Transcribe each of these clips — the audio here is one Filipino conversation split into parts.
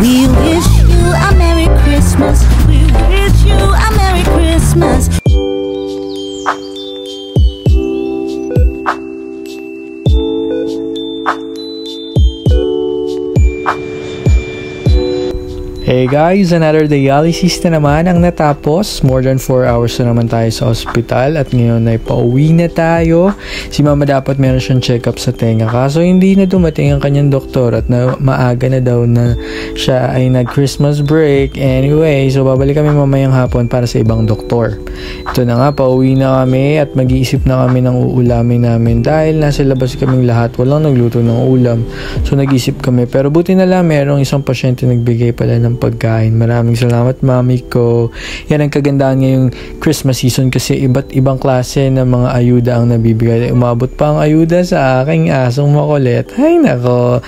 We wish you a Merry Christmas. We wish you a Merry Christmas. Hey guys, another dialysis na naman ang natapos. More than 4 hours na naman tayo sa hospital at ngayon ay pauwi na tayo. Si mama dapat meron siyang check-up sa tenga, kaso hindi na dumating ang kanyang doktor at maaga na daw na siya ay nag-Christmas break. Anyway, so babalik kami mamayang hapon para sa ibang doktor. Ito na nga, pauwi na kami at mag-iisip na kami ng uulamin namin dahil nasa labas kaming lahat, walang nagluto ng ulam. So nag-isip kami, pero buti na lang merong isang pasyente nagbigay pala ng pagkain. Maraming salamat mami ko. Yan ang kagandahan ngayong Christmas season kasi iba't ibang klase ng mga ayuda ang nabibigay. Umabot pa ang ayuda sa aking asong makulit. Ay nako.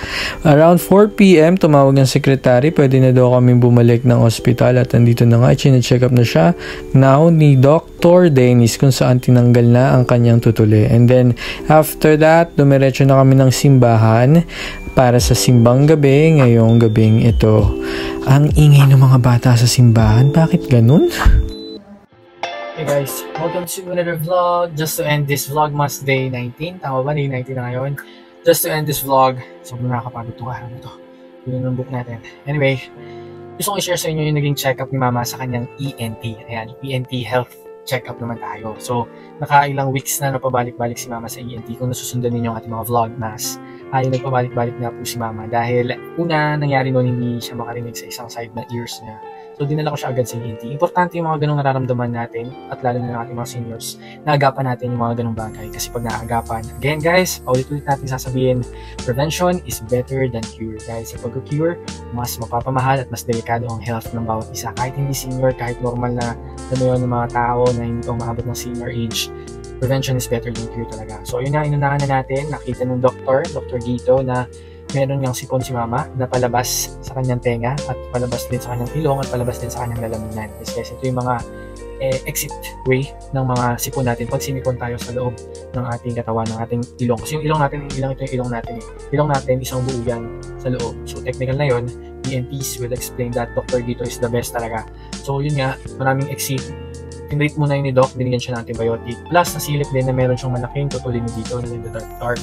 Around 4 PM tumawag ng sekretary, pwede na daw kami bumalik ng ospital at andito na nga, check up na siya now ni Dr. Dennis kung saan tinanggal na ang kanyang tutuli. And then after that, dumiretso na kami ng simbahan para sa simbang gabi ngayong gabing ito. Ang ingay ng mga bata sa simbahan, bakit ganun? Hey guys, welcome to another vlog. Just to end this Vlogmas Day 19, tama ba? Day 19 na ngayon. Just to end this vlog, sobrang nakakapagod ito araw na ito. Yun ang book natin. Anyway, gusto kong i-share sa inyo yung naging check-up ni mama sa kanyang ENT. Ayan, ENT health check-up naman tayo. So, nakailang weeks na napabalik-balik si mama sa ENT. Kung nasusundan ninyo ang ating mga vlogmas, ay nagpabalik-balik na po si mama dahil una nangyari noon hindi siya makarinig sa isang side na ears niya. So dinala ko siya agad sa ENT. Importante yung mga ganung nararamdaman natin at lalo na ng ating mga seniors na agapan natin yung mga ganung bagay kasi pag naagapan, again guys, paulit-ulit natin sasabihin, prevention is better than cure. Guys, sa pag-cure, mas mapapamahal at mas delikado ang health ng bawat isa. Kahit hindi senior, kahit normal na yun ng mga tao na hindi umaabot ng senior age, prevention is better than cure talaga. So yun na, inunahan na natin, nakita ng Dr. Gito na meron niyang sipon si mama na palabas sa kanyang tenga at palabas din sa kanyang ilong at palabas din sa kanyang lalamunan. Kasi ito yung mga exit way ng mga sipon natin pag sinipon tayo sa loob ng ating katawan, ng ating ilong. Kasi yung ilong natin, ito yung ilong natin eh. Ilong natin, isang buo yan sa loob. So technical na yun, ENTs will explain that Dr. Gito is the best talaga. So yun nga, maraming exit. Tinrate muna yun ni Doc, binigyan siya ng antibiotic. Plus, nasilip din na meron siyang malaking tutulin dito na in the dark.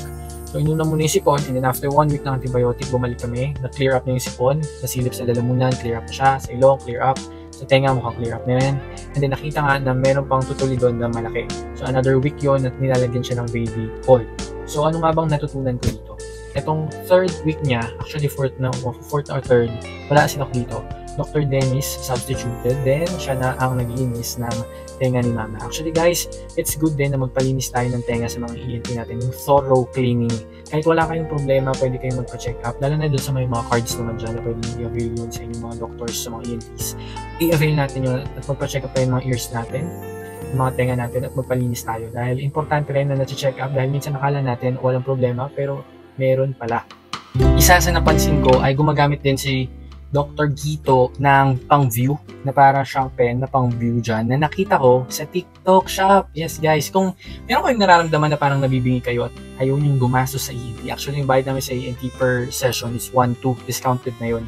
So, inuna muna yung sipon, and then after 1 week ng antibiotic, bumalik kami, na-clear up na yung sipon, nasilip sa lalamunan, clear up na siya, sa ilong, clear up, sa tenga, mukhang clear up na rin. And then, nakita nga na meron pang tutuli doon na malaki. So, another week yun at nilalagyan siya ng baby oil. So, ano nga bang natutunan ko dito? Etong third week niya, actually fourth or third, wala si Doc dito. Dr. Dennis substituted, then siya na ang naglinis ng tenga ni mama. Actually guys, it's good din na magpalinis tayo ng tenga sa mga ENT natin, yung thorough cleaning. Kahit wala kayong problema, pwede kayong magpa-check up, lalo na doon sa may mga cards naman dyan na pwede i-avail yun sa inyong mga doctors, sa mga ENTs. I-avail natin yun at magpa-check up tayo ng mga ears natin, mga tenga natin at magpalinis tayo. Dahil importante rin na na-check up dahil minsan nakala natin walang problema pero meron pala. Isa sa napansin ko ay gumagamit din si Dr. Gito ng pang-view na parang siyang pen na pang-view dyan na nakita ko sa TikTok shop. Yes guys, kung meron kayong nararamdaman na parang nabibingi kayo at ayaw nyo gumastos sa ENT. Actually, yung bayad namin sa ENT per session is 1.2. Discounted na yun.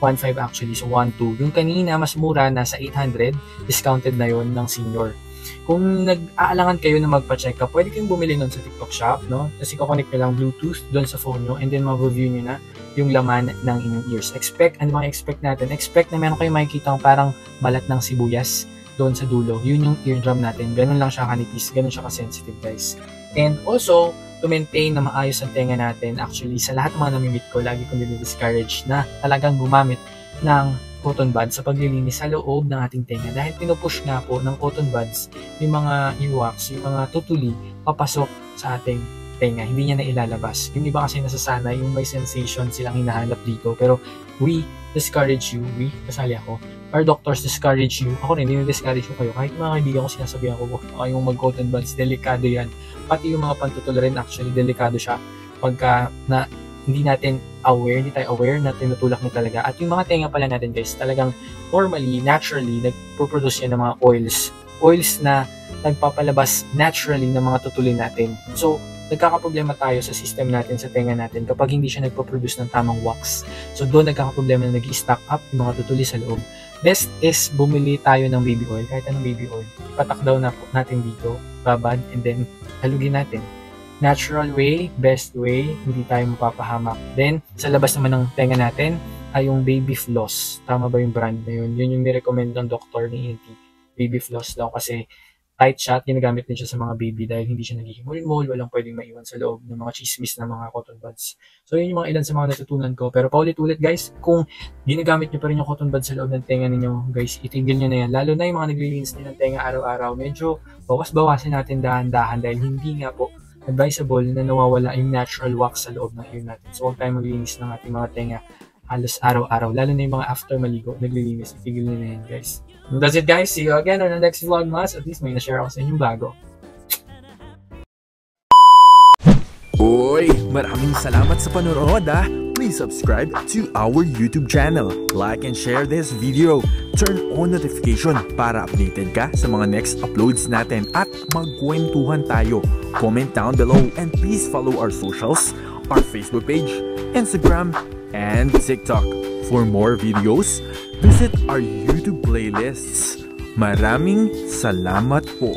1.5 actually, so 1.2. Yung kanina, mas mura, nasa 800. Discounted na yun ng senior. Kung nag-aalangan kayo na magpa-check up, pwede kayong bumili nun sa TikTok shop, no? Kasi kukonect nyo lang Bluetooth doon sa phone nyo and then mag-review nyo na yung laman ng inyong ears. Ano bang expect natin? Expect na meron kayong makikita parang balat ng sibuyas doon sa dulo. Yun yung eardrum natin. Ganun lang siya kanipis. Ganun siya ka-sensitive guys. And also, to maintain na maayos ang tenga natin, actually, sa lahat ng mga namimit ko, lagi kong dinidiscourage na talagang gumamit ng cotton buds sa paglilinis sa loob ng ating tenga. Dahil pinupush nga po ng cotton buds yung mga earwax, yung mga tutuli, papasok sa ating tenga. Hindi niya na ilalabas. Yung iba kasi nasasanay, yung may sensation silang hinahanap dito. Pero we discourage you, kasali ako, our doctors discourage you. Ako rin, discourage ko kayo. Kahit mga kaibigan ko sinasabihan ko, yung mag-cotton buds, delikado yan. Pati yung mga pantutol rin, actually, delikado siya. Pagka na hindi tayo aware na tinutulak mo talaga. At yung mga tenga pala natin guys, talagang normally, naturally, nagpo-produce yan ng mga oils na nagpapalabas naturally ng mga tutulin natin. So, nagkakaproblema tayo sa system natin, sa tenga natin kapag hindi siya nagpo-produce ng tamang wax. So doon nagkakaproblema na nag-i-stack up yung mga tutuli sa loob. Best is bumili tayo ng baby oil, kahit anong baby oil. Ipatak daw na natin dito, babad, and then halugin natin. Natural way, best way, hindi tayo mapapahamak. Then, sa labas naman ng tenga natin ay yung baby floss. Tama ba yung brand na yun? Yun yung nirecommend ng doktor ni ENT. Baby floss daw kasi tight shot, ginagamit din siya sa mga baby dahil hindi siya nagiging-mol-mol, walang pwedeng maiwan sa loob ng mga chismis na mga cotton buds. So yun yung mga ilan sa mga natutunan ko. Pero paulit-ulit guys, kung ginagamit nyo pa rin yung cotton buds sa loob ng tenga ninyo, guys, itigil nyo na yan. Lalo na yung mga naglilinis din ng tenga araw-araw, medyo bawas-bawasin natin dahan-dahan dahil hindi nga po advisable na nawawala yung natural wax sa loob ng ear natin. So huwag tayo maglinis ng ating mga tenga halos araw-araw, lalo na yung mga after maligo, naglilinis, itigil nyo na yan guys. And that's it guys, see you again on the next vlogmas. At least may na-share ako sa inyong bago. Uy, maraming salamat sa panonood ah! Please subscribe to our YouTube channel. Like and share this video. Turn on notification para updated ka sa mga next uploads natin at magkwentuhan tayo. Comment down below and please follow our socials, our Facebook page, Instagram, and TikTok. For more videos, visit our YouTube playlists. Maraming salamat po!